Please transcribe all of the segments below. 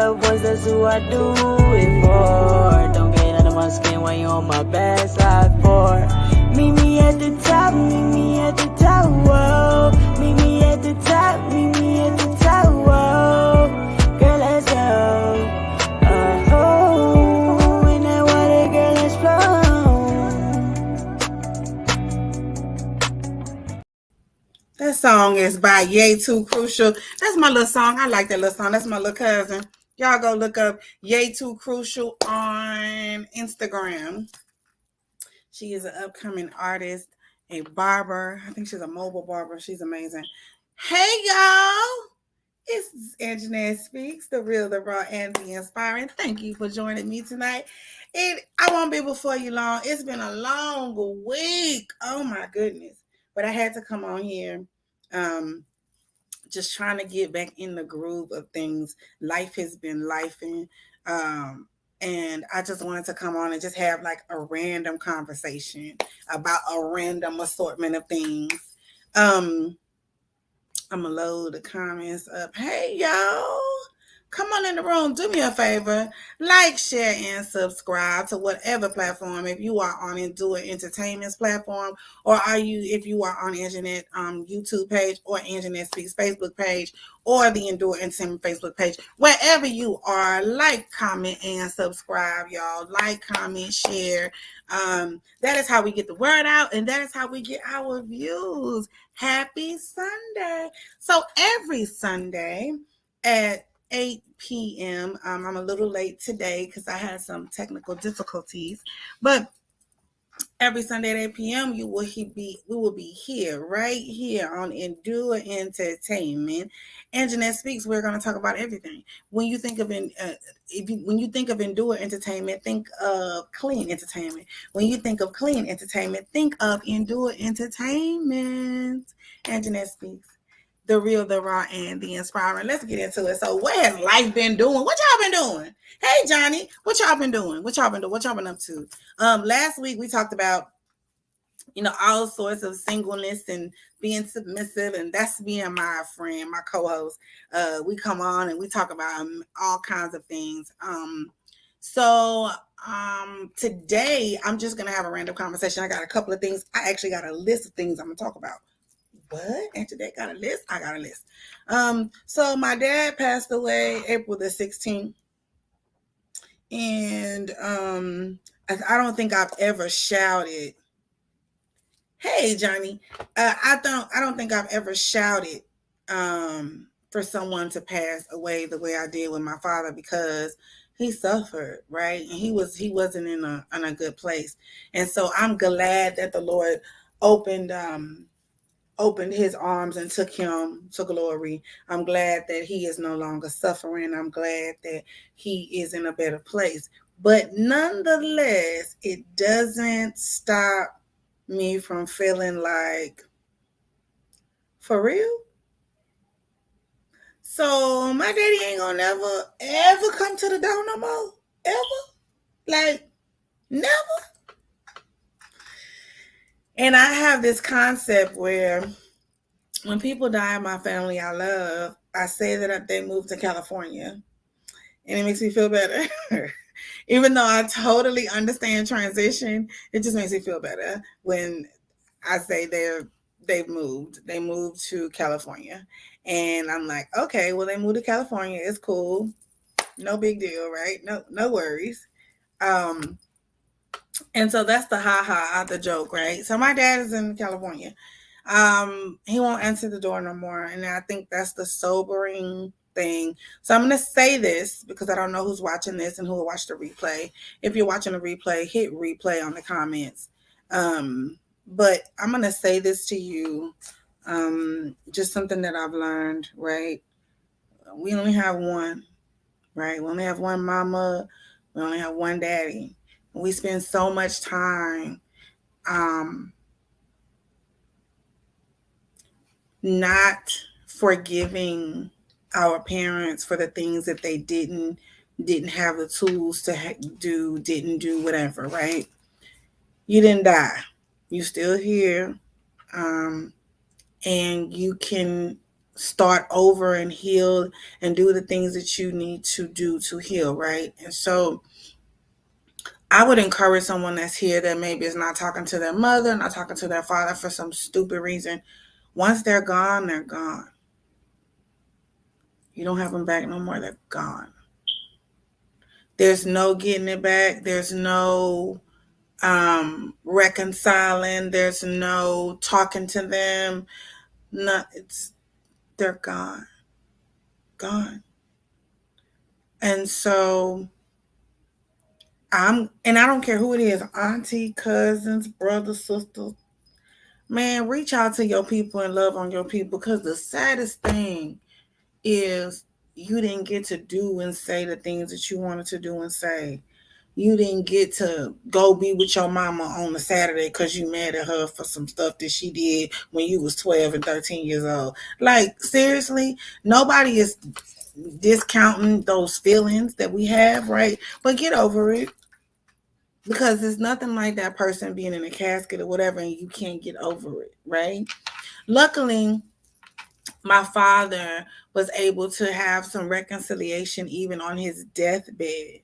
of course that's who I do it for. Don't get under my skin when you on my bad side for. Meet me at the top, meet me at the top, whoa. Meet me at the top, meet me at the top, whoa. Girl, let's go. Oh, in that water, girl, let's flow. That song is by Yay Too Crucial. That's my little song. I like that little song. That's my little cousin. Y'all go look up Yay Too Crucial on Instagram. She is an upcoming artist, a barber. I think she's a mobile barber. She's amazing. Hey, y'all. It's Anjanette Speaks, the real, the raw, and the inspiring. Thank you for joining me tonight. I won't be before you long. It's been a long week. Oh, my goodness. But I had to come on here. Just trying to get back in the groove of things. Life has been lifing. And I just wanted to come on and just have like a random conversation about a random assortment of things. I'm going to load the comments up. Hey, y'all. Come on in the room. Do me a favor. Like, share, and subscribe to whatever platform. If you are on Endure Entertainment's platform, or if you are on Anjanette YouTube page, or Anjanette Speaks Facebook page, or the Endure Entertainment Facebook page, wherever you are, like, comment, and subscribe, y'all. Like, comment, share. That is how we get the word out, and that is how we get our views. Happy Sunday. So every Sunday at 8 p.m. I'm a little late today because I had some technical difficulties, but every Sunday at 8 p.m. we will be here, right here on Endure Entertainment. Anjanette Speaks. We're going to talk about everything. When you think of when you think of Endure Entertainment, think of clean entertainment. When you think of clean entertainment, think of Endure Entertainment. Anjanette Speaks. The real, the raw, and the inspiring. Let's get into it. So what has life been doing? What y'all been doing? Hey, Johnny, what y'all been doing? What y'all been doing? What y'all been up to? Last week we talked about, all sorts of singleness and being submissive, and that's being my friend, my co-host. We come on and we talk about all kinds of things. So today I'm just gonna have a random conversation. I got a couple of things. I actually got a list of things I'm gonna talk about. What? After that got a list? I got a list. So my dad passed away April the 16th. And I don't think I've ever shouted. Hey, Johnny. I don't think I've ever shouted for someone to pass away the way I did with my father, because he suffered, right? And he wasn't in a good place. And so I'm glad that the Lord opened his arms and took him to glory. I'm glad that he is no longer suffering. I'm glad that he is in a better place. But nonetheless, it doesn't stop me from feeling like, for real? So my daddy ain't gonna ever come to the door no more? Ever? Like, never? And I have this concept where when people die in my family I love, I say that they moved to California, and it makes me feel better. Even though I totally understand transition, it just makes me feel better when I say they've moved. They moved to California, and I'm like, okay, well, they moved to California. It's cool, no big deal, right? No worries. And so that's the ha the joke, right? So my dad is in California. He won't answer the door no more, and I think that's the sobering thing. So I'm going to say this because I don't know who's watching this and who will watch the replay. If you're watching the replay, hit replay on the comments. But I'm going to say this to you, just something that I've learned, right? We only have one, right? We only have one mama. We only have one daddy. We spend so much time not forgiving our parents for the things that they didn't have the tools to didn't do, whatever, right? You didn't die. You still here. And you can start over and heal and do the things that you need to do to heal, right? And so I would encourage someone that's here that maybe is not talking to their mother, not talking to their father for some stupid reason. Once they're gone, they're gone. You don't have them back no more. They're gone. There's no getting it back. There's no reconciling. There's no talking to them. No, they're gone. Gone. And so and I don't care who it is, auntie, cousins, brothers, sisters. Man, reach out to your people and love on your people, because the saddest thing is you didn't get to do and say the things that you wanted to do and say. You didn't get to go be with your mama on a Saturday because you mad at her for some stuff that she did when you was 12 and 13 years old. Like, seriously, nobody is discounting those feelings that we have, right? But get over it. Because there's nothing like that person being in a casket or whatever and you can't get over it, right? Luckily, my father was able to have some reconciliation even on his deathbed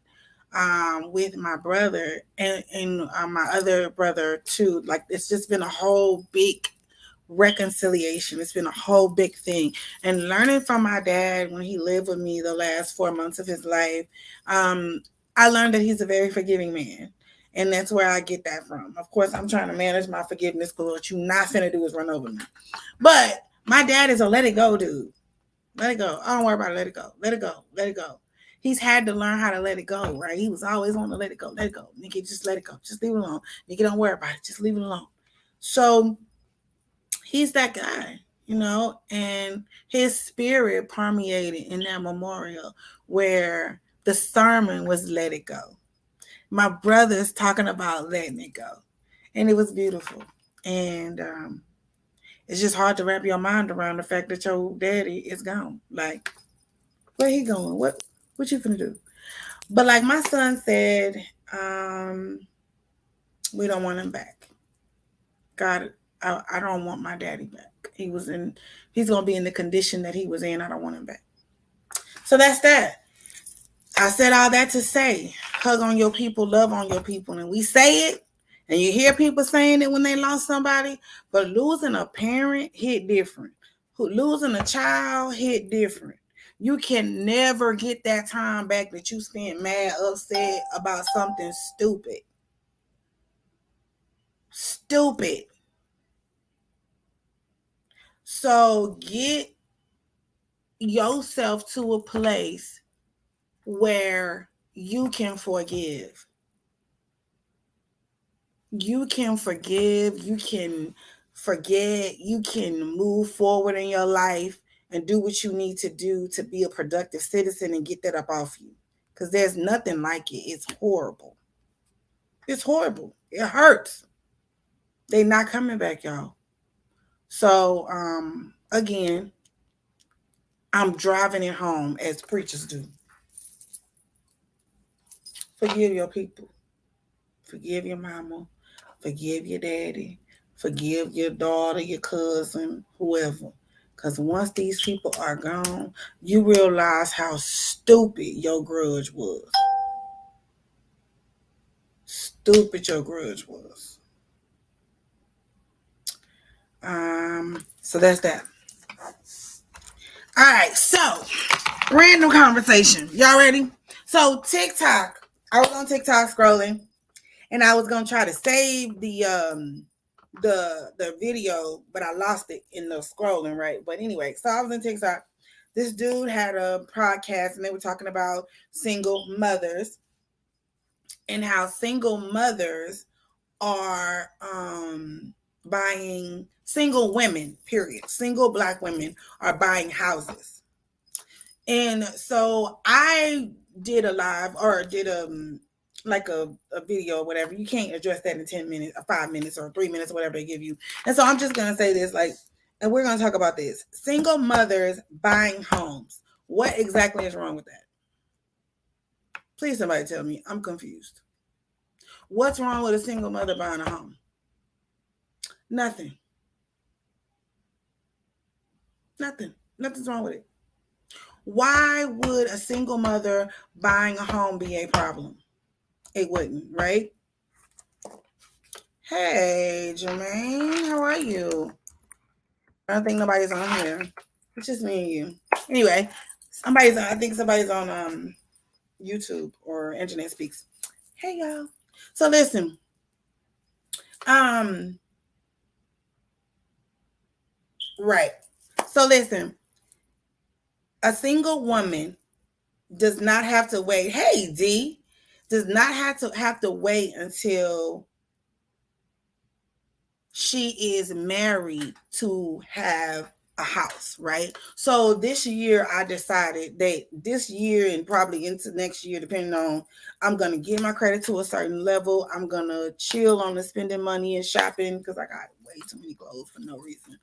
with my brother and my other brother too. Like, it's just been a whole big reconciliation. It's been a whole big thing. And learning from my dad when he lived with me the last 4 months of his life, I learned that he's a very forgiving man. And that's where I get that from. Of course, I'm trying to manage my forgiveness, because what you're not finna do is run over me. But my dad is a let it go dude. Let it go. I don't worry about it. Let it go. Let it go. Let it go. He's had to learn how to let it go, right? He was always on the let it go. Let it go. Nigga, just let it go. Just leave it alone. Nigga, don't worry about it. Just leave it alone. So he's that guy, and his spirit permeated in that memorial where the sermon was let it go. My brother's talking about letting it go. And it was beautiful. And it's just hard to wrap your mind around the fact that your daddy is gone. Like, where he going? What you finna do? But like my son said, we don't want him back. God, I don't want my daddy back. He's gonna be in the condition that he was in. I don't want him back. So that's that. I said all that to say, hug on your people, love on your people. And we say it, and you hear people saying it when they lost somebody, but losing a parent hit different. Losing a child hit different. You can never get that time back that you spent mad, upset about something stupid. Stupid. So get yourself to a place where you can forgive. You can forgive, you can forget, you can move forward in your life and do what you need to do to be a productive citizen and get that up off you. Because there's nothing like it. It's horrible. It's horrible. It hurts. They're not coming back, y'all. So, again, I'm driving it home as preachers do. Forgive your people. Forgive your mama. Forgive your daddy. Forgive your daughter, your cousin, whoever. Because once these people are gone, you realize how stupid your grudge was. Stupid your grudge was. So that's that. All right, so random conversation. Y'all ready? So TikTok. I was on TikTok scrolling, and I was gonna try to save the video, but I lost it in the scrolling, right? But anyway, so I was in TikTok. This dude had a podcast, and they were talking about single mothers and how single mothers are buying, single women, period. Single Black women are buying houses. And so I did a live, or did like a video or whatever. You can't address that in 10 minutes or 5 minutes or 3 minutes, whatever they give you. And so I'm just going to say this, like, and we're going to talk about this. Single mothers buying homes. What exactly is wrong with that? Please, somebody tell me. I'm confused. What's wrong with a single mother buying a home? Nothing. Nothing. Nothing's wrong with it. Why would a single mother buying a home be a problem? It wouldn't, right? Hey, Jermaine, how are you? I don't think nobody's on here. It's just me and you. Anyway, I think somebody's on YouTube or Internet Speaks. Hey y'all. So listen. Um right. So listen. A single woman does not have to wait. Hey D, does not have to wait until she is married to have a house, right? So this year I decided that this year and probably into next year, depending on, I'm gonna get my credit to a certain level. I'm gonna chill on the spending money and shopping because I got way too many clothes for no reason.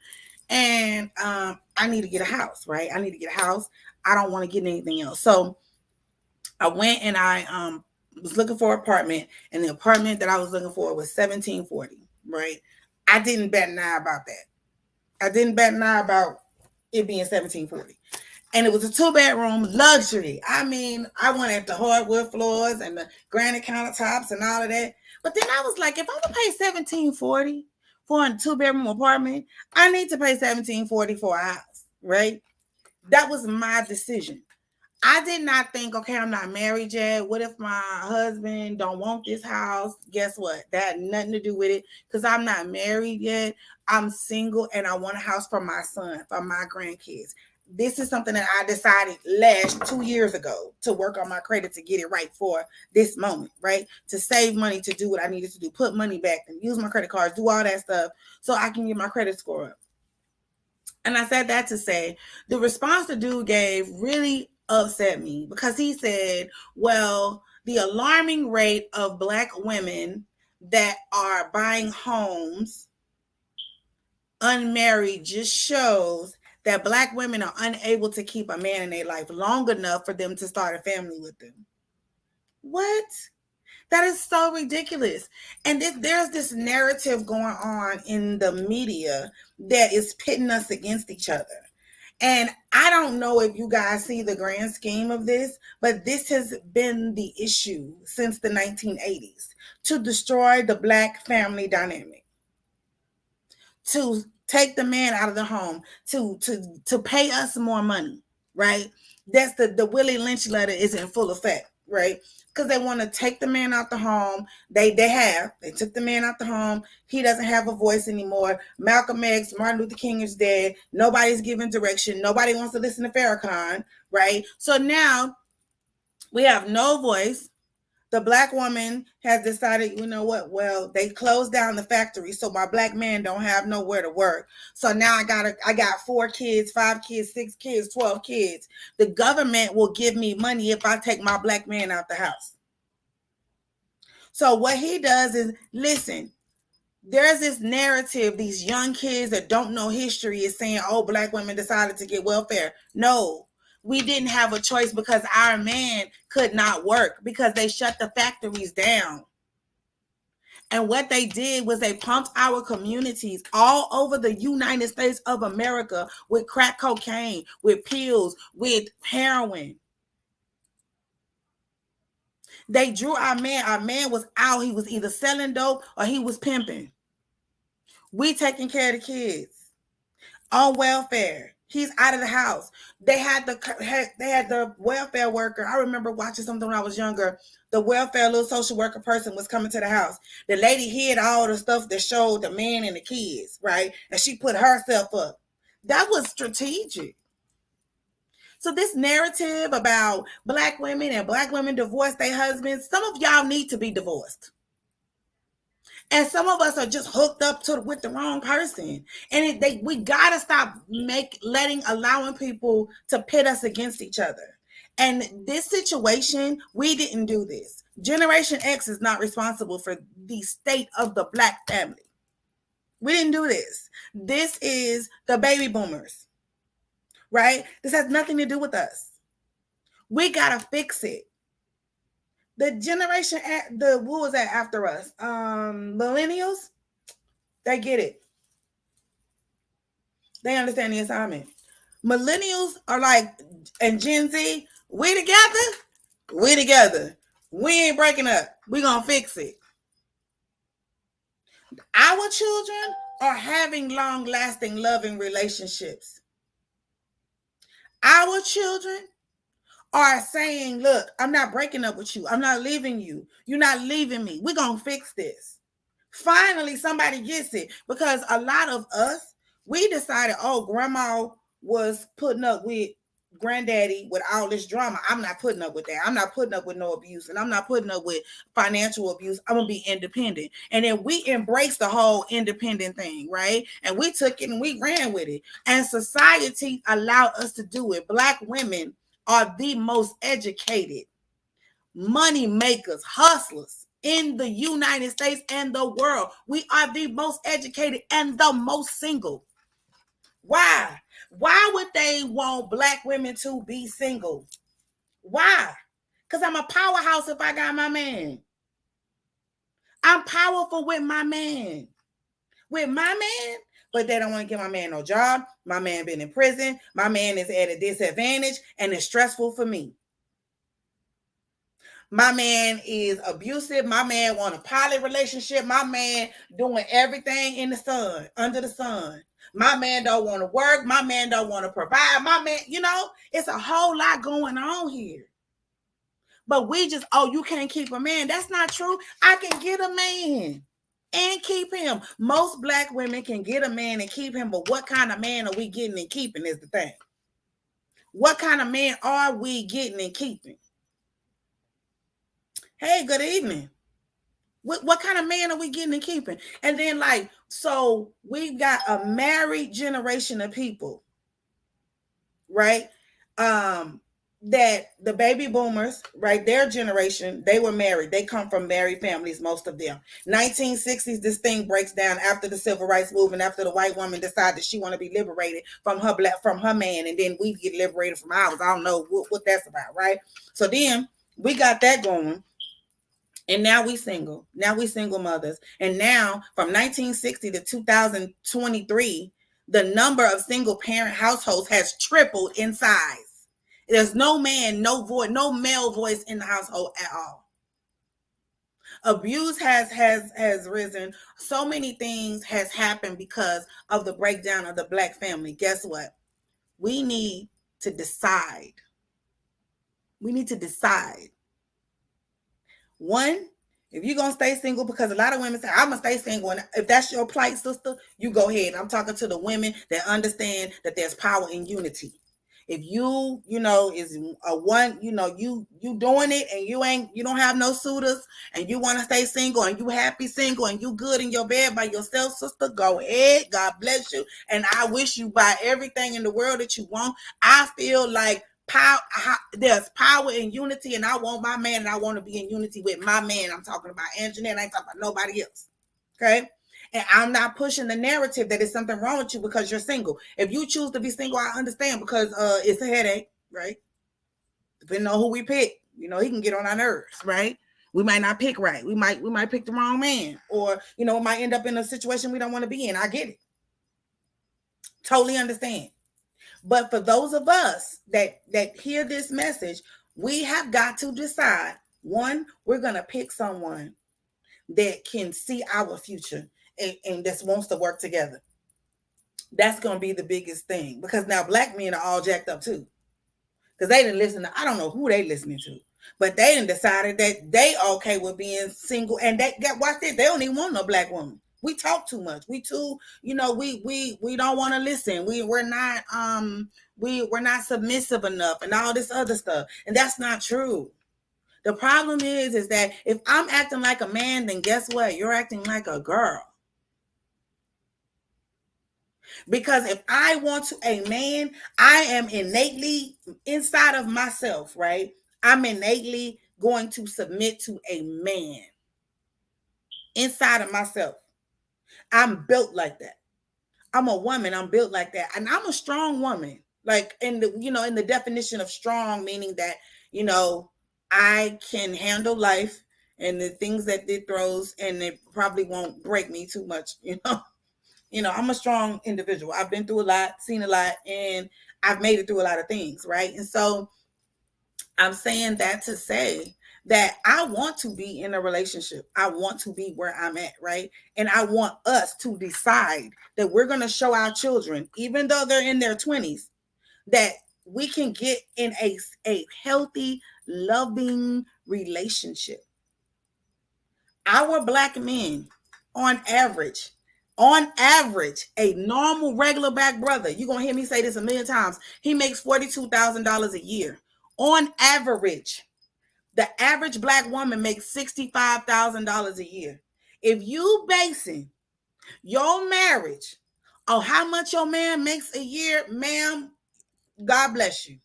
And I need to get a house, right? I need to get a house. I don't want to get anything else. So I went and I was looking for an apartment, and the apartment that I was looking for was 1740, right? I didn't bat an eye about that. I didn't bat an eye about it being 1740. And it was a 2-bedroom luxury. I mean, I wanted the hardwood floors and the granite countertops and all of that. But then I was like, if I'm gonna pay 1740 for a 2-bedroom apartment, I need to pay 1740 for a house, right? That was my decision. I did not think, okay, I'm not married yet. What if my husband don't want this house? Guess what? That had nothing to do with it because I'm not married yet. I'm single and I want a house for my son, for my grandkids. This is something that I decided last 2 years ago to work on my credit to get it right for this moment, right? To save money, to do what I needed to do, put money back and use my credit cards, do all that stuff so I can get my credit score up. And I said that to say the response the dude gave really upset me because he said, well, the alarming rate of Black women that are buying homes unmarried just shows that Black women are unable to keep a man in their life long enough for them to start a family with them. What? That is so ridiculous. And there's this narrative going on in the media that is pitting us against each other. And I don't know if you guys see the grand scheme of this, but this has been the issue since the 1980s to destroy the Black family dynamic, to take the man out of the home, to pay us more money, right? That's the Willie Lynch letter is in full effect, right? Because they want to take the man out the home. They took the man out the home. He doesn't have a voice anymore. Malcolm X, Martin Luther King is dead. Nobody's giving direction. Nobody wants to listen to Farrakhan, right? So now we have no voice. The Black woman has decided, you know what? Well, they closed down the factory, so my Black man don't have nowhere to work. So now I got 4 kids, 5 kids, 6 kids, 12 kids. The government will give me money if I take my Black man out the house. So what he does is, listen, there's this narrative, these young kids that don't know history is saying, oh, Black women decided to get welfare. No, we didn't have a choice because our man could not work because they shut the factories down. And what they did was they pumped our communities all over the United States of America with crack cocaine, with pills, with heroin. They drew our man. Our man was out. He was either selling dope or he was pimping. We taking care of the kids on welfare. He's out of the house. They had the welfare worker. I remember watching something when I was younger. The welfare little social worker person was coming to the house. The lady hid all the stuff that showed the man and the kids, right? And she put herself up. That was strategic. So this narrative about Black women and Black women divorce their husbands, some of y'all need to be divorced. And some of us are just hooked up with the wrong person. And we gotta stop allowing people to pit us against each other. And this situation, we didn't do this. Generation X is not responsible for the state of the Black family. We didn't do this. This is the baby boomers, right? This has nothing to do with us. We gotta fix it. The generation, what was that after us? Millennials, they get it. They understand the assignment. Millennials are like, and Gen Z, we together. We together. We ain't breaking up. We gonna fix it. Our children are having long-lasting, loving relationships. Our children are saying, look, I'm not breaking up with you. I'm not leaving you. You're not leaving me. We're gonna fix this. Finally, somebody gets it, because a lot of us, we decided, oh, grandma was putting up with granddaddy with all this drama. I'm not putting up with that. I'm not putting up with no abuse, and I'm not putting up with financial abuse. I'm gonna be independent. And then we embraced the whole independent thing, right? And we took it and we ran with it. And society allowed us to do it. Black women are the most educated, money makers, hustlers in the United States and the world. We are the most educated and the most single. Why? Why would they want Black women to be single? Why? Because I'm a powerhouse if I got my man. I'm powerful with my man. With my man, but they don't want to give my man no job. My man been in prison. My man is at a disadvantage, and it's stressful for me. My man is abusive. My man want a poly relationship. My man doing everything in the sun, under the sun. My man don't want to work. My man don't want to provide. My man, it's a whole lot going on here. But we just, oh, you can't keep a man. That's not true. I can get a man and keep him. Most Black women can get a man and keep him, but what kind of man are we getting and keeping is the thing. What kind of man are we getting and keeping? Hey, good evening. What kind of man are we getting and keeping? And then, so we've got a married generation of people, right? That the baby boomers, right? Their generation, they were married. They come from married families, most of them. 1960s, this thing breaks down after the civil rights movement, after the white woman decided that she want to be liberated from her man, and then we get liberated from ours. I don't know what that's about, right? So then we got that going. And now we single. Now we single mothers. And now from 1960 to 2023, the number of single parent households has tripled in size. There's no man, no voice, no male voice in the household at all. Abuse has risen. So many things has happened because of the breakdown of the Black family. Guess what? We need to decide. We need to decide. One, if you're going to stay single, because a lot of women say, I'm going to stay single. And if that's your plight, sister, you go ahead. I'm talking to the women that understand that there's power in unity. If you is a one, you doing it and you don't have no suitors and you want to stay single and you happy single and you good in your bed by yourself, sister, go ahead. God bless you. And I wish you buy everything in the world that you want. I feel like there's power in unity, and I want my man, and I want to be in unity with my man. I'm talking about Anjanette. I ain't talking about nobody else. Okay. And I'm not pushing the narrative that there's something wrong with you because you're single. If you choose to be single, I understand, because it's a headache, right? Depending on who we pick, he can get on our nerves, right? We might not pick right. We might pick the wrong man, or we might end up in a situation we don't want to be in. I get it. Totally understand. But for those of us that hear this message, we have got to decide. One, we're going to pick someone that can see our future and that wants to work together. That's going to be the biggest thing, because now Black men are all jacked up too, because they didn't listen to, I don't know who they listening to, but they didn't decided that they okay with being single, and they got, watch this, they don't even want no Black woman. We talk too much. We too, we don't want to listen. We're not submissive enough and all this other stuff. And that's not true. The problem is that if I'm acting like a man, then guess what? You're acting like a girl. Because if I want a man, I am innately inside of myself, right? I'm innately going to submit to a man inside of myself. I'm built like that. I'm a woman. I'm built like that. And I'm a strong woman. Like in the definition of strong, meaning that, I can handle life and the things that it throws, and it probably won't break me too much, I'm a strong individual. I've been through a lot, seen a lot, and I've made it through a lot of things, right? And so I'm saying that to say that I want to be in a relationship. I want to be where I'm at, right? And I want us to decide that we're going to show our children, even though they're in their 20s, that we can get in a healthy, loving relationship. Our Black men, on average, a normal, regular Black brother, you're going to hear me say this a million times, he makes $42,000 a year. On average, the average Black woman makes $65,000 a year. If you basing your marriage on how much your man makes a year, ma'am, God bless you.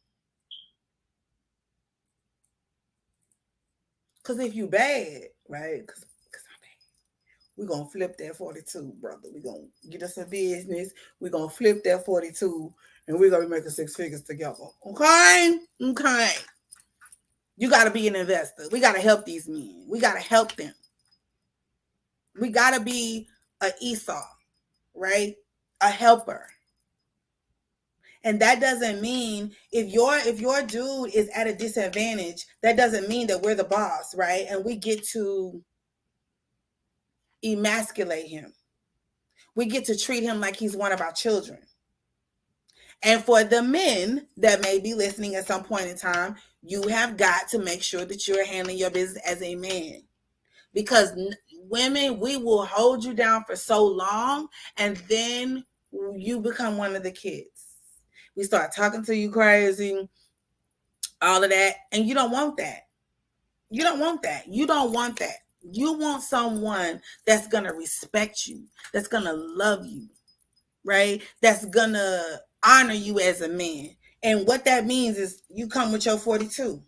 Because if you bad, right, because I'm bad, we're going to flip that 42, brother. We're going to get us a business. We're going to flip that 42, and we're going to be making 6 figures together. Okay? Okay. You got to be an investor. We got to help these men. We got to help them. We got to be an Esau, right? A helper. And that doesn't mean if your dude is at a disadvantage, that doesn't mean that we're the boss, right? And we get to emasculate him. We get to treat him like he's one of our children. And for the men that may be listening at some point in time, you have got to make sure that you're handling your business as a man. Because women, we will hold you down for so long, and then you become one of the kids. We start talking to you crazy, all of that, and you don't want that. You don't want that. You don't want that. You want someone that's going to respect you, that's going to love you, right? That's going to honor you as a man. And what that means is you come with your 42.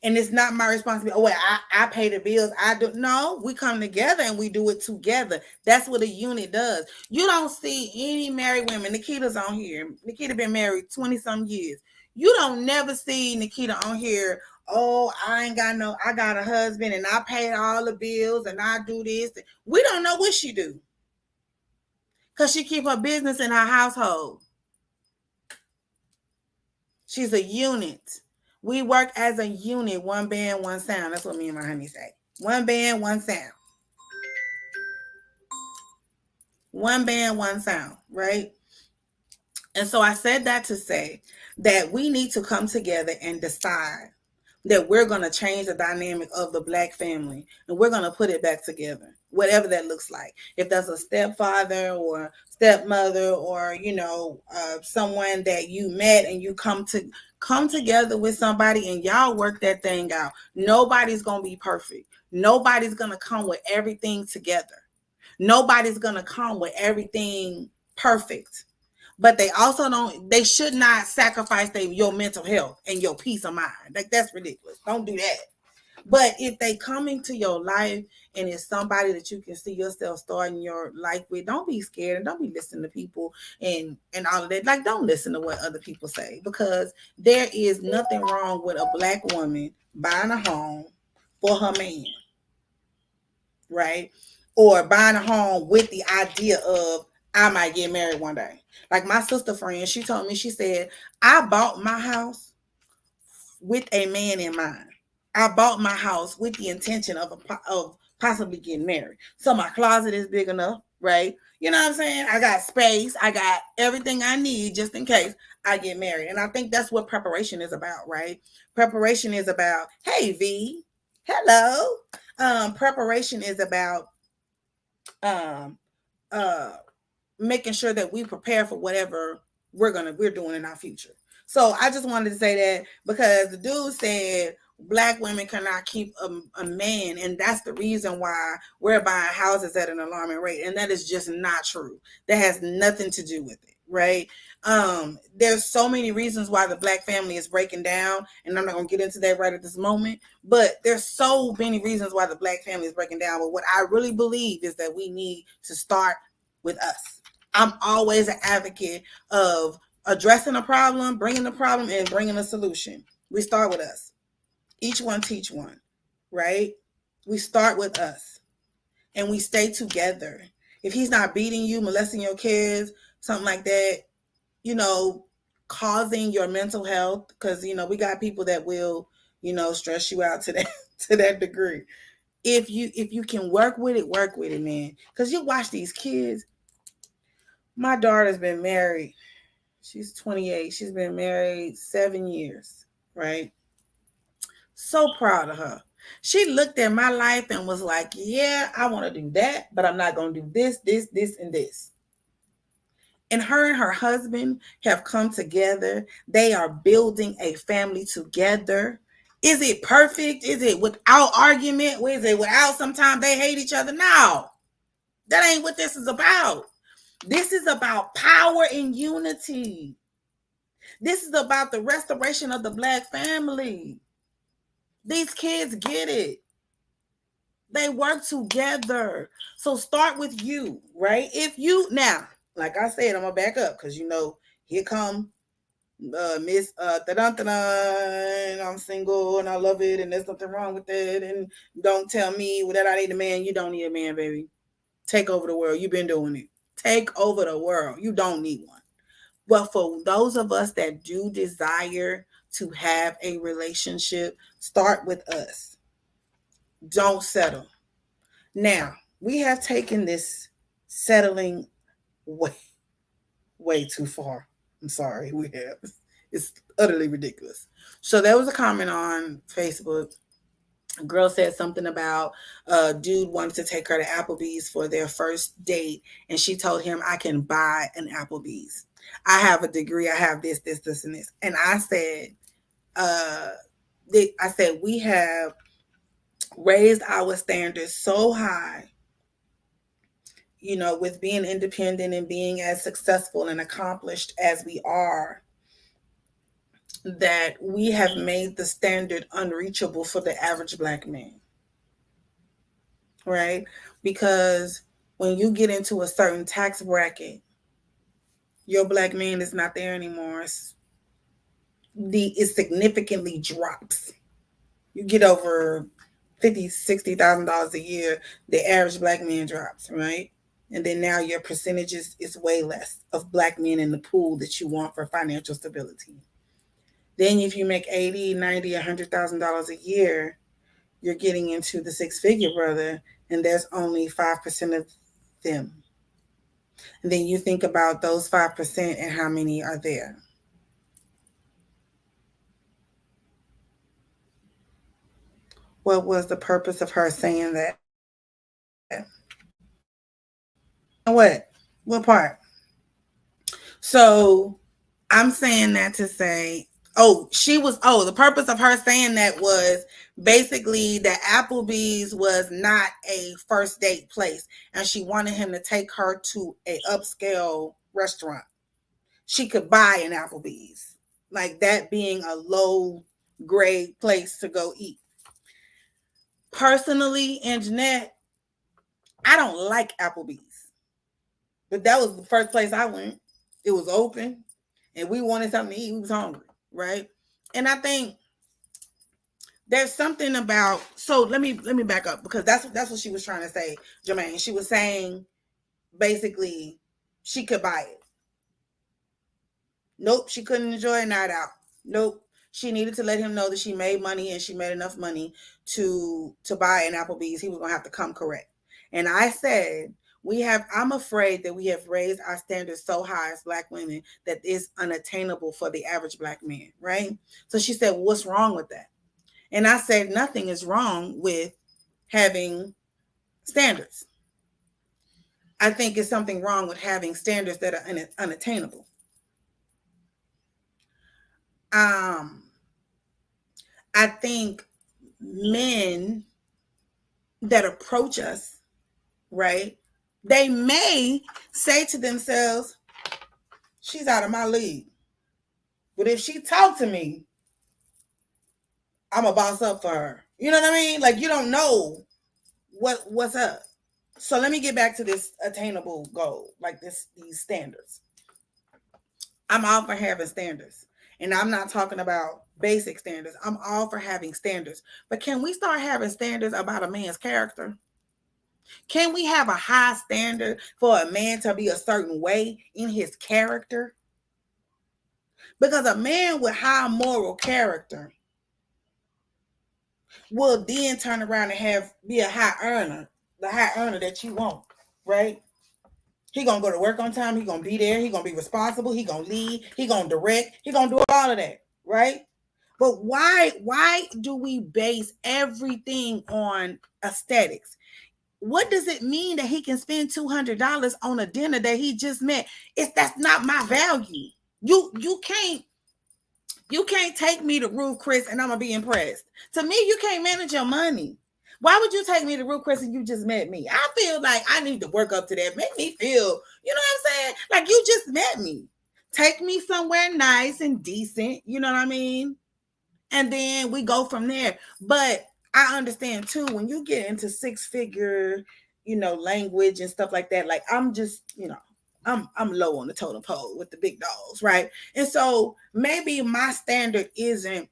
And it's not my responsibility. Oh, wait, I pay the bills. I do. No, we come together and we do it together. That's what a unit does. You don't see any married women. Nikita's on here. Nikita been married 20-some years. You don't never see Nikita on here. Oh, I got a husband and I pay all the bills and I do this. We don't know what she do. Because she keep her business in her household. She's a unit. We work as a unit, one band, one sound. That's what me and my honey say. One band, one sound. One band, one sound, right? And so I said that to say that we need to come together and decide that we're going to change the dynamic of the Black family and we're going to put it back together, whatever that looks like. If that's a stepfather or stepmother or, someone that you met and you come together with somebody and y'all work that thing out. Nobody's going to be perfect. Nobody's going to come with everything together. Nobody's going to come with everything perfect. But they should not sacrifice your mental health and your peace of mind. Like, that's ridiculous. Don't do that. But if they come into your life and it's somebody that you can see yourself starting your life with, don't be scared and don't be listening to people and all of that. Like, don't listen to what other people say, because there is nothing wrong with a Black woman buying a home for her man, right? Or buying a home with the idea of, I might get married one day. Like my sister friend, she told me, she said, I bought my house with a man in mind. I bought my house with the intention of possibly getting married. So my closet is big enough, right? You know what I'm saying? I got space. I got everything I need just in case I get married. And I think that's what preparation is about, right? Preparation is about, hey, V, hello. Preparation is about making sure that we prepare for whatever we're doing in our future. So I just wanted to say that because the dude said Black women cannot keep a man, and that's the reason why we're buying houses at an alarming rate, and that is just not true. That has nothing to do with it, right? There's so many reasons why the Black family is breaking down, and I'm not going to get into that right at this moment, but there's so many reasons why the Black family is breaking down. But what I really believe is that we need to start with us. I'm always an advocate of addressing a problem, bringing the problem, and bringing a solution. We start with us. Each one teach one, right? We start with us and we stay together. If he's not beating you, molesting your kids, something like that, you know, causing your mental health, because you know we got people that will, you know, stress you out to that to that degree. If you can work with it, man. Because you watch these kids. My daughter's been married. She's 28. She's been married 7 years, right? So proud of her. She looked at my life and was like, yeah, I want to do that, but I'm not going to do this, and this. And her husband have come together. They are building a family together. Is it perfect? Is it without argument? Is it without sometimes they hate each other? No, that ain't what this is about. This is about power and unity. This is about the restoration of the Black family. These kids get it. They work together. So start with you, right? If you now, like I said, I'm gonna back up because you know, here come Miss I'm single and I love it and there's nothing wrong with it. And don't tell me that I need a man. You don't need a man, baby. Take over the world. You've been doing it. Take over the world. You don't need one. But for those of us that do desire to have a relationship, start with us. Don't settle. Now, we have taken this settling way too far. I'm sorry, we have. It's utterly ridiculous. So there was a comment on Facebook. A girl said something about a dude wanted to take her to Applebee's for their first date, and she told him, I can buy an Applebee's. I have a degree. I have this, and this. And I said, we have raised our standards so high, you know, with being independent and being as successful and accomplished as we are, that we have made the standard unreachable for the average Black man. Right? Because when you get into a certain tax bracket, your Black man is not there anymore. It significantly drops. You get over $50,000-$60,000 a year, the average Black man drops, right? And then now your percentages is way less of Black men in the pool that you want for financial stability. Then if you make $80,000, $90,000, $100,000 a year, you're getting into the six-figure brother, and there's only 5% of them. And then you think about those 5% and how many are there. What was the purpose of her saying that? What part? So I'm saying that to say, the purpose of her saying that was basically that Applebee's was not a first date place, and she wanted him to take her to a upscale restaurant. She could buy an Applebee's, like that being a low grade place to go eat. Personally, and Jeanette, I don't like Applebee's, but that was the first place I went. It was open, and we wanted something to eat. We was hungry, right? And I think there's something about. So let me back up, because that's what she was trying to say, Jermaine. She was saying basically she could buy it. Nope, she couldn't enjoy a night out. Nope. She needed to let him know that she made money, and she made enough money to buy an Applebee's. He was gonna have to come correct. And I said, I'm afraid that we have raised our standards so high as Black women that it's unattainable for the average Black man, right? So she said, what's wrong with that? And I said, nothing is wrong with having standards. I think it's something wrong with having standards that are unattainable. I think men that approach us, right, they may say to themselves, she's out of my league. But if she talk to me, I'm a boss up for her. You know what I mean? Like, you don't know what's up. So let me get back to this attainable goal, like these standards. I'm all for having standards. And I'm not talking about basic standards. I'm all for having standards. But can we start having standards about a man's character? Can we have a high standard for a man to be a certain way in his character? Because a man with high moral character will then turn around and be a high earner, the high earner that you want, right? He gonna go to work on time. He gonna be there. He gonna be responsible. He gonna lead. He gonna direct. He gonna do all of that, right? But why do we base everything on aesthetics? What does it mean that he can spend $200 on a dinner that he just met? That's not my value. You can't take me to Ruth Chris and I'm gonna be impressed. To me, you can't manage your money. Why would you take me to Ruth Chris and you just met me? I feel like I need to work up to that. Make me feel, you know what I'm saying? Like you just met me. Take me somewhere nice and decent. You know what I mean? And then we go from there. But I understand too, when you get into six-figure, language and stuff like that, like I'm just, I'm low on the totem pole with the big dogs, right? And so maybe my standard isn't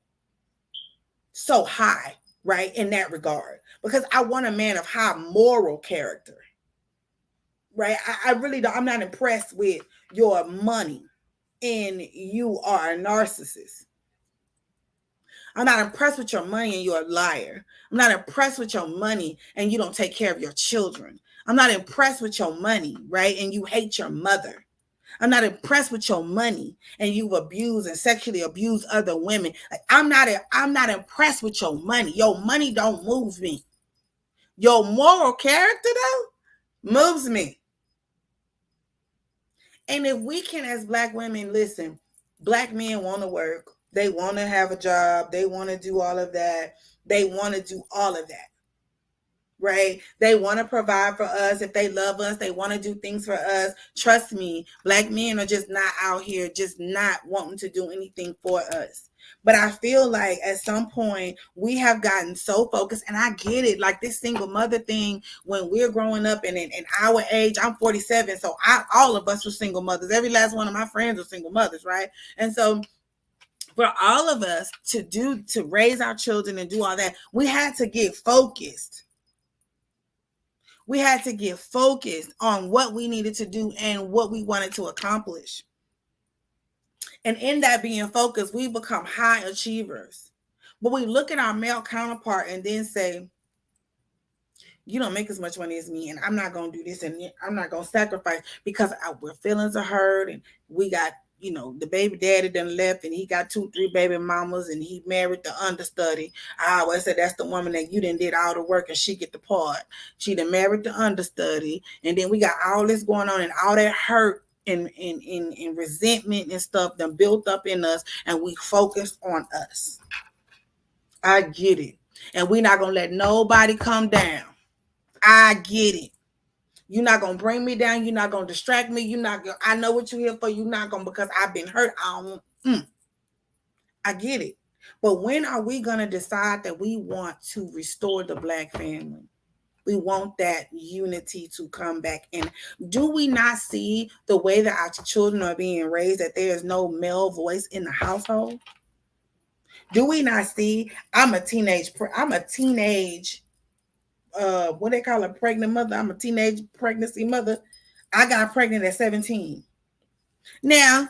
so high, right, in that regard, because I want a man of high moral character, right? I really don't, I'm not impressed with your money and you are a narcissist. I'm not impressed with your money and you're a liar. I'm not impressed with your money and you don't take care of your children. I'm not impressed with your money, right? And you hate your mother. I'm not impressed with your money and you've abused and sexually abused other women. Like, I'm not impressed with your money. Your money don't move me. Your moral character though moves me. And if we can, as Black women, listen, Black men want to work. They want to have a job. They want to do all of that. They want to do all of that, right? They want to provide for us. If they love us, they want to do things for us. Trust me, Black men are just not out here just not wanting to do anything for us. But I feel like at some point we have gotten so focused, and I get it, like this single mother thing when we're growing up and in our age, I'm 47, so all of us were single mothers. Every last one of my friends were single mothers, right? And so for all of us to raise our children and do all that, we had to get focused. We had to get focused on what we needed to do and what we wanted to accomplish. And in that being focused, we become high achievers. But we look at our male counterpart and then say, you don't make as much money as me, and I'm not going to do this, and I'm not going to sacrifice because our feelings are hurt, and we got, the baby daddy done left, and he got 2-3 baby mamas, and he married the understudy. I always said that's the woman that you done did all the work, and she get the part. She done married the understudy, and then we got all this going on, and all that hurt and resentment and stuff done built up in us, and we focused on us. I get it. And we're not going to let nobody come down. I get it. You're not going to bring me down. You're not going to distract me. I know what you're here for. You're not going to, because I've been hurt. I get it. But when are we going to decide that we want to restore the Black family? We want that unity to come back. And do we not see the way that our children are being raised, that there is no male voice in the household? Do we not see? I'm a teenage what they call a pregnant mother. I'm a teenage pregnancy mother. I got pregnant at 17. Now,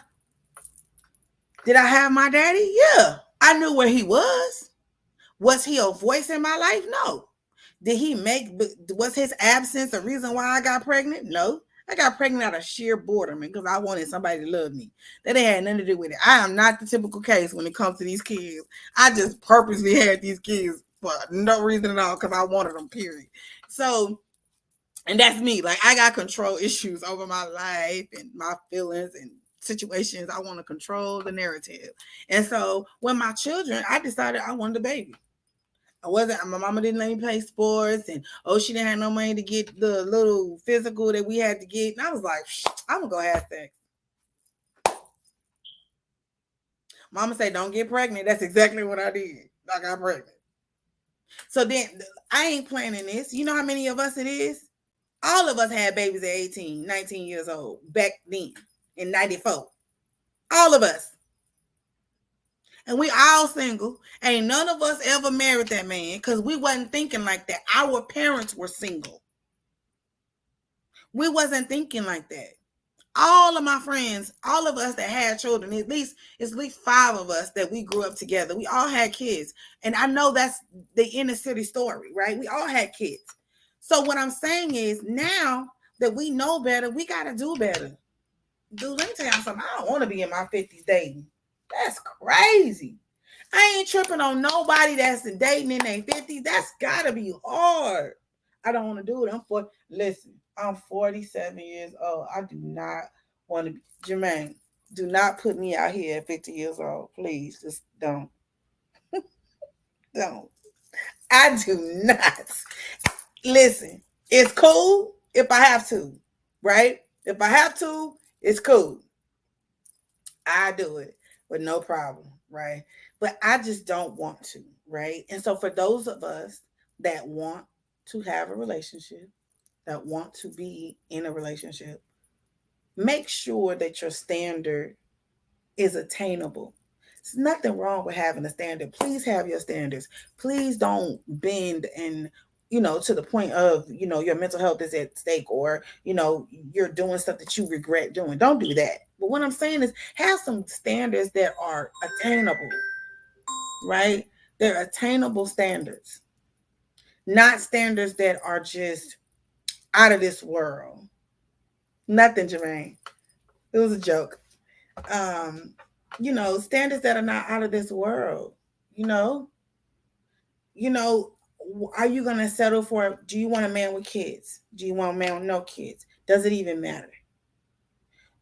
did I have my daddy? Yeah. I knew where he was. Was he a voice in my life? No. Was his absence a reason why I got pregnant? No. I got pregnant out of sheer boredom because I wanted somebody to love me. That had nothing to do with it. I am not the typical case when it comes to these kids. I just purposely had these kids for no reason at all because I wanted them, period. So, and that's me. Like, I got control issues over my life and my feelings and situations. I want to control the narrative. And so when my children, I decided I wanted a baby. My mama didn't let me play sports, and she didn't have no money to get the little physical that we had to get. And I was like, I'm gonna go have sex. Mama said, don't get pregnant. That's exactly what I did. I got pregnant. So then I ain't planning this. You know how many of us it is? All of us had babies at 18, 19 years old back then in 94. All of us. And we all single. Ain't none of us ever married that man because we wasn't thinking like that. Our parents were single. We wasn't thinking like that. All of my friends, all of us that had children, it's at least 5 of us that we grew up together. We all had kids. And I know that's the inner city story, right? We all had kids. So what I'm saying is now that we know better, we got to do better. Dude, let me tell you something. I don't want to be in my 50s dating. That's crazy. I ain't tripping on nobody that's dating in their 50s. That's got to be hard. I don't want to do it. Listen, I'm 47 years old. I do not want to be. Jermaine, do not put me out here at 50 years old. Please, just don't. Don't. I do not. Listen, it's cool if I have to, right? If I have to, it's cool. I do it with no problem, right? But I just don't want to, right? And so for those of us that want to have a relationship, that want to be in a relationship, make sure that your standard is attainable. There's nothing wrong with having a standard. Please have your standards. Please don't bend and to the point of, your mental health is at stake, or, you're doing stuff that you regret doing. Don't do that. But what I'm saying is have some standards that are attainable, right? They're attainable standards, not standards that are just out of this world. Nothing, Jermaine. It was a joke. Standards that are not out of this world. You know, are you going to settle for, do you want a man with kids? Do you want a man with no kids? Does it even matter?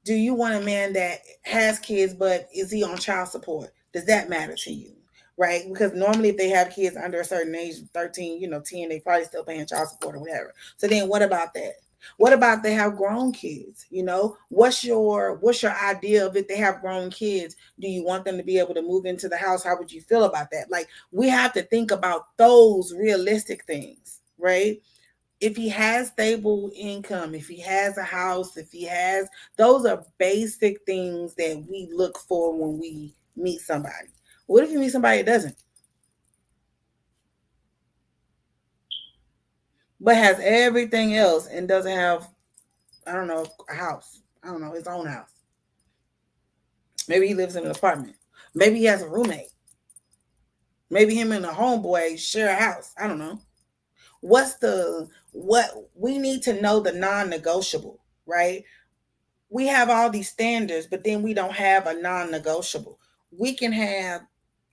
Do you want a man that has kids, but is he on child support? Does that matter to you? Right? Because normally if they have kids under a certain age, 13, 10, they probably still paying child support or whatever. So then what about that? What about they have grown kids? What's your idea of if they have grown kids? Do you want them to be able to move into the house? How would you feel about that? Like, we have to think about those realistic things, right? If he has stable income, if he has a house, those are basic things that we look for when we meet somebody. What if you meet somebody that doesn't? But has everything else and doesn't have, I don't know, a house. I don't know, his own house. Maybe he lives in an apartment. Maybe he has a roommate. Maybe him and a homeboy share a house. I don't know. What we need to know the non-negotiable, right? We have all these standards, but then we don't have a non-negotiable. We can have,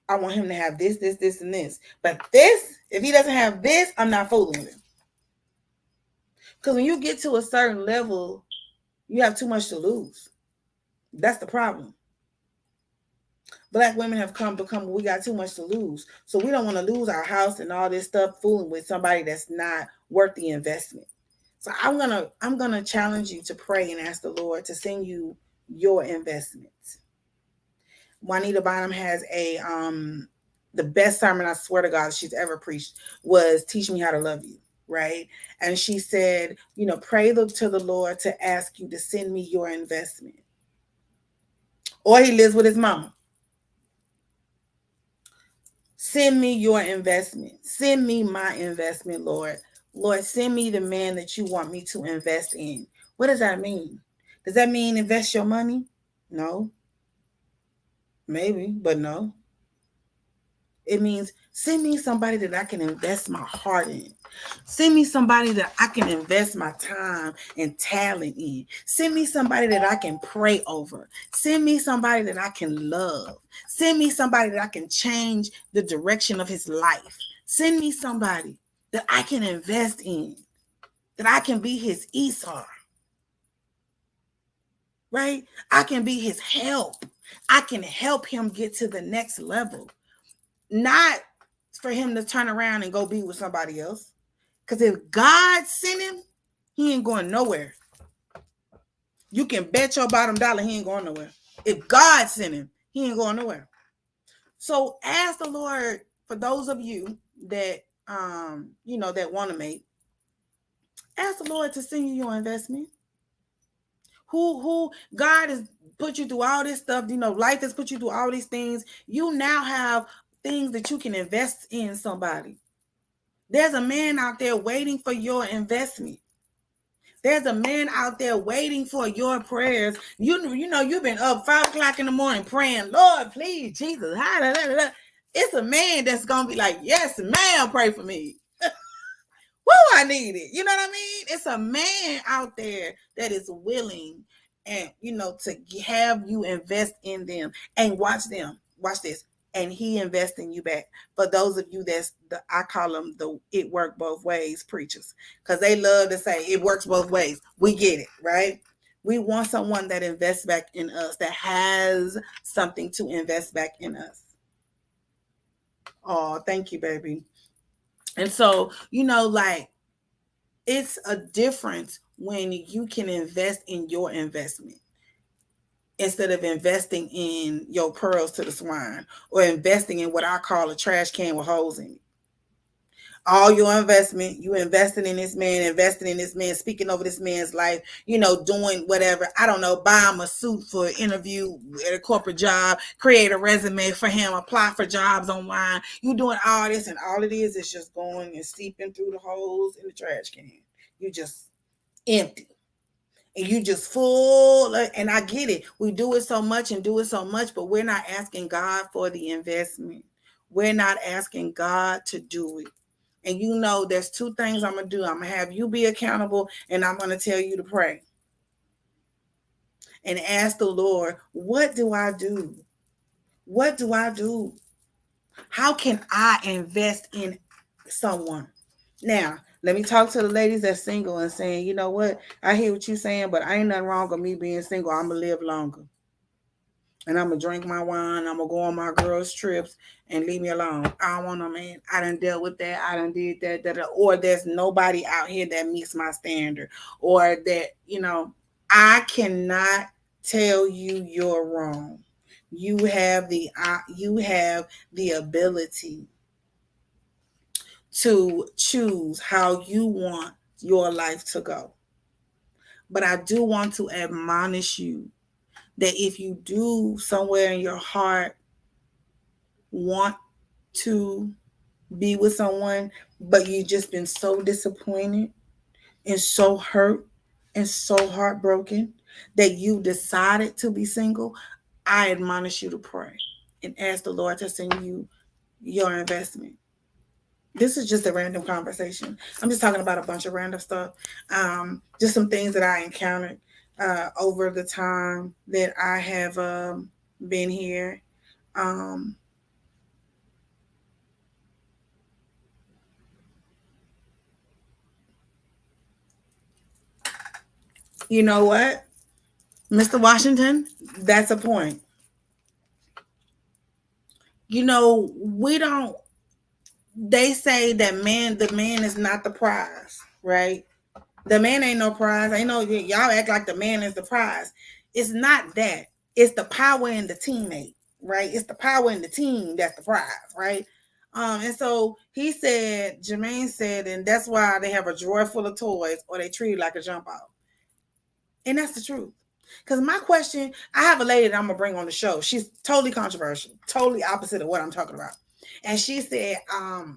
I want him to have this, this, this, and this. But this, if he doesn't have this, I'm not fooling with him. Because when you get to a certain level, you have too much to lose. That's the problem. Black women have become, we got too much to lose. So we don't want to lose our house and all this stuff fooling with somebody that's not worth the investment. So I'm gonna challenge you to pray and ask the Lord to send you your investments. Juanita Bynum has the best sermon, I swear to God, she's ever preached was Teach Me How to Love You, right? And she said, pray to the Lord to ask you to send me your investment. Or he lives with his mama. Send me your investment. Send me my investment, Lord. Lord, send me the man that you want me to invest in. What does that mean? Does that mean invest your money? No. Maybe, but no. It means send me somebody that I can invest my heart in. Send me somebody that I can invest my time and talent in. Send me somebody that I can pray over. Send me somebody that I can love. Send me somebody that I can change the direction of his life. Send me somebody that I can invest in, that I can be his Esau. Right? I can be his help. I can help him get to the next level. Not for him to turn around and go be with somebody else. Because if God sent him, he ain't going nowhere. You can bet your bottom dollar he ain't going nowhere. If God sent him, he ain't going nowhere. So ask the Lord, for those of you that that want to make, ask the Lord to send you your investment. Who God has put you through all this stuff, life has put you through all these things. You now have things that you can invest in somebody. There's a man out there waiting for your investment. There's a man out there waiting for your prayers. You know, you've been up 5 o'clock in the morning praying, Lord, please, Jesus. It's a man that's going to be like, yes, ma'am, pray for me. Woo, I need it. You know what I mean? It's a man out there that is willing and, you know, to have you invest in them and watch them. Watch this. And he invests in you back. For those of you I call them the it work both ways preachers, because they love to say it works both ways. We get it, right? We want someone that invests back in us, that has something to invest back in us. Oh, thank you, baby. And so, you know, like, it's a difference when you can invest in your investment instead of investing in your pearls to the swine, or investing in what I call a trash can with holes in it. All your investment, you investing in this man, speaking over this man's life, you know, doing whatever. I don't know, buy him a suit for an interview at a corporate job, create a resume for him, apply for jobs online. You doing all this, and all it is just going and seeping through the holes in the trash can. You just empty. And you just full. And I get it. We do it so much, but we're not asking God for the investment. We're not asking God to do it. And you know, there's 2 things I'm going to do. I'm going to have you be accountable, and I'm going to tell you to pray. And ask the Lord, what do I do? What do I do? How can I invest in someone? Now, let me talk to the ladies that's single and saying, you know what? I hear what you're saying, but ain't nothing wrong with me being single. I'm going to live longer. And I'm going to drink my wine. I'm going to go on my girls' trips and leave me alone. I don't want no man. I done dealt with that. I done did that. Or there's nobody out here that meets my standard. Or that, you know, I cannot tell you you're wrong. You have the ability to choose how you want your life to go. But I do want to admonish you that if you do somewhere in your heart want to be with someone, but you've just been so disappointed and so hurt and so heartbroken that you decided to be single, I admonish you to pray and ask the Lord to send you your investment. This is just a random conversation. I'm just talking about a bunch of random stuff. Just some things that I encountered over the time that I have been here. You know what, Mr. Washington? That's a point. You know, they say that the man is not the prize, right? The man ain't no prize. I know y'all act like the man is the prize. It's not that. It's the power in the teammate, right? It's the power in the team that's the prize, right? And so Jermaine said, and that's why they have a drawer full of toys, or they treat it like a jump off. And that's the truth. Because my question, I have a lady that I'm going to bring on the show. She's totally controversial, totally opposite of what I'm talking about. And she said, I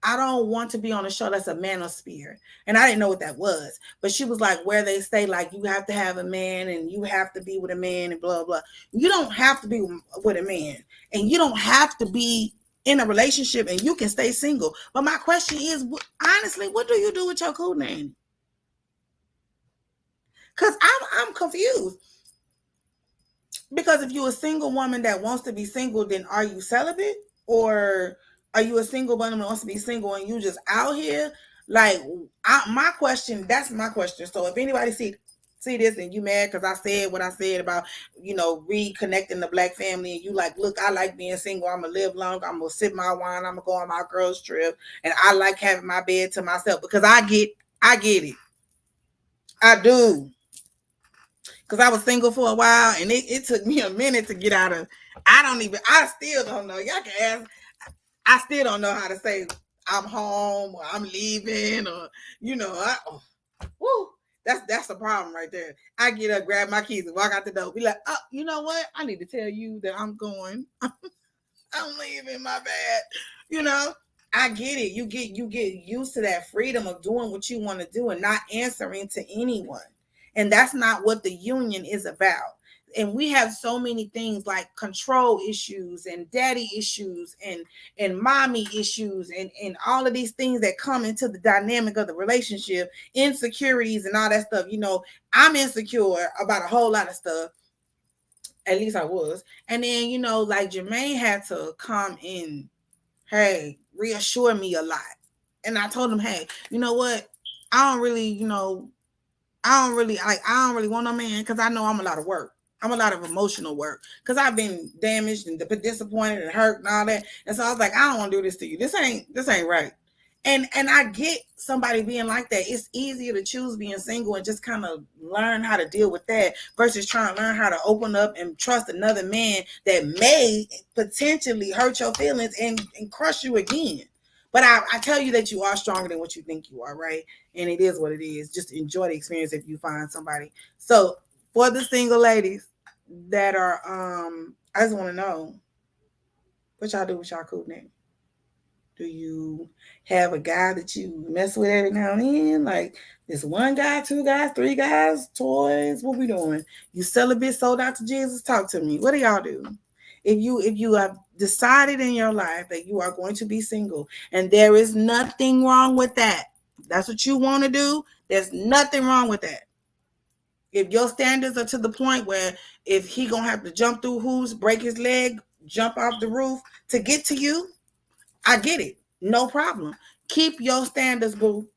don't want to be on a show that's a manosphere. And I didn't know what that was. But she was like, where they say, like, you have to have a man and you have to be with a man and blah, blah. You don't have to be with a man. And you don't have to be in a relationship, and you can stay single. But my question is, honestly, what do you do with your cool name? Because I'm confused. Because if you're a single woman that wants to be single, then are you celibate? Or are you a single woman that wants to be single and you just out here? Like, my question, that's my question. So if anybody see this and you mad because I said what I said about, you know, reconnecting the Black family, and you like, look, I like being single. I'm going to live long. I'm going to sip my wine. I'm going to go on my girls trip. And I like having my bed to myself, because I get it. I do. Because I was single for a while, and it took me a minute to get out of. I still don't know. Y'all can ask. I still don't know how to say I'm home or I'm leaving, or, you know, that's the problem right there. I get up, grab my keys, and walk out the door. Be like, oh, you know what? I need to tell you that I'm going. I'm leaving. My bad. You know, I get it. You get used to that freedom of doing what you want to do and not answering to anyone. And that's not what the union is about. And we have so many things like control issues and daddy issues and mommy issues and all of these things that come into the dynamic of the relationship, insecurities and all that stuff. You know, I'm insecure about a whole lot of stuff. At least I was. And then, you know, like Jermaine had to come in, hey, reassure me a lot. And I told him, hey, you know what? I don't really want no man because I know I'm a lot of work. I'm a lot of emotional work because I've been damaged and disappointed and hurt and all that. And so I was like, I don't want to do this to you. This ain't right. And I get somebody being like that. It's easier to choose being single and just kind of learn how to deal with that versus trying to learn how to open up and trust another man that may potentially hurt your feelings and crush you again. But I tell you that you are stronger than what you think you are, right? And it is what it is. Just enjoy the experience if you find somebody. So for the single ladies that are, I just want to know what y'all do with y'all cool name. Do you have a guy that you mess with every now and then? Like this one guy, two guys, three guys, toys? What we doing? You celibate, sold out to Jesus? Talk to me. What do y'all do? If you have decided in your life that you are going to be single, and there is nothing wrong with that. That's what you want to do. There's nothing wrong with that. If your standards are to the point where if he gonna have to jump through hoops, break his leg, jump off the roof to get to you, I get it. No problem. Keep your standards, boo.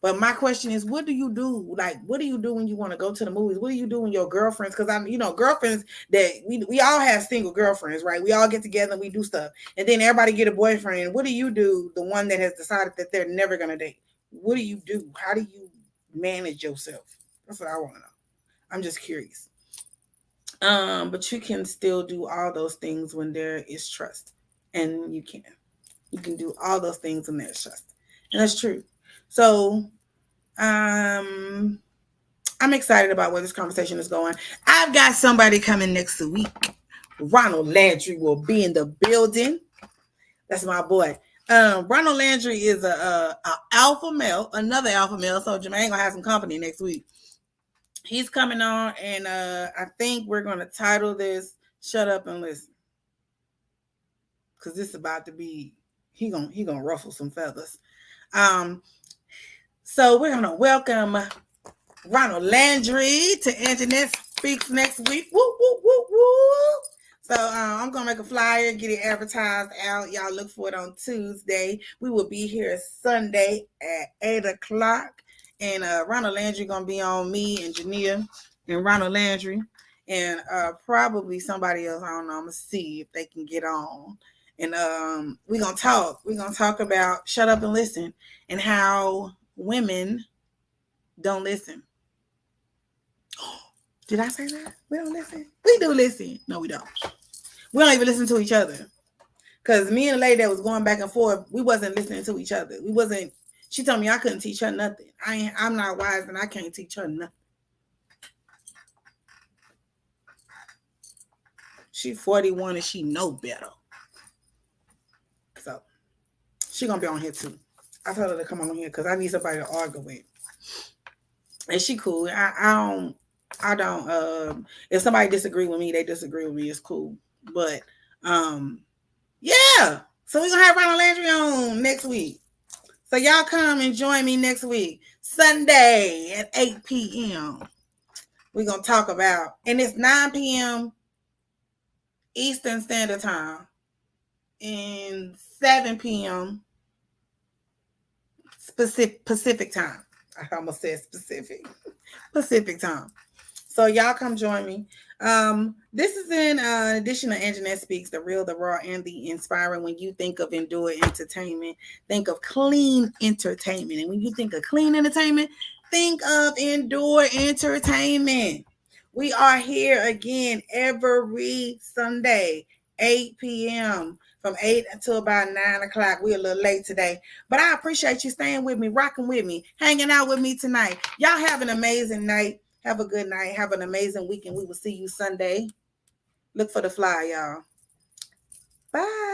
But my question is, what do you do? Like, what do you do when you want to go to the movies? What do you do when your girlfriends? Because I'm, girlfriends that we all have single girlfriends, right? We all get together and we do stuff. And then everybody get a boyfriend. What do you do? The one that has decided that they're never going to date. What do you do? How do you manage yourself? That's what I want to know. I'm just curious. But you can still do all those things when there is trust. And you can. You can do all those things when there's trust. And that's true. So I'm excited about where this conversation is going. I've got somebody coming next week. Ronald Landry will be in the building. That's my boy. Ronald Landry is a alpha male, another alpha male. So Jermaine gonna have some company next week. He's coming on, and I think we're gonna title this "Shut Up and Listen," because this is about to be he gonna ruffle some feathers. So we're gonna welcome Ronald Landry to Internet Speaks next week. Woo, woo, woo, woo. So I'm gonna make a flyer, get it advertised out. Y'all look for it on Tuesday. We will be here Sunday at 8:00. And Ronald Landry gonna be on me and Jania and Ronald Landry and probably somebody else. I don't know. I'm gonna see if they can get on. And we're gonna talk. We're gonna talk about shut up and listen and how women don't listen. Did I say that? We don't listen? We do listen. No, we don't. We don't even listen to each other. Because me and the lady that was going back and forth, we wasn't listening to each other. We wasn't. She told me I couldn't teach her nothing. I'm not wise and I can't teach her nothing. She 41 and she know better. So she gonna be on here too. I told her to come on here because I need somebody to argue with. And she cool. I don't if somebody disagree with me, they disagree with me. It's cool. But yeah. So we're gonna have Ronald Landry on next week. So y'all come and join me next week, Sunday at 8 p.m. We're going to talk about, and it's 9 p.m. Eastern Standard Time and 7 p.m. Pacific Time. I almost said Pacific Time. So y'all come join me. This is in addition to Anjanette Speaks, the real, the raw, and the inspiring. When you think of Endure Entertainment, think of clean entertainment. And when you think of clean entertainment, think of Endure Entertainment. We are here again every Sunday, 8 p.m. from 8 until about 9 o'clock. We're a little late today, but I appreciate you staying with me, rocking with me, hanging out with me tonight. Y'all have an amazing night. Have a good night. Have an amazing weekend. We will see you Sunday. Look for the fly, y'all. Bye.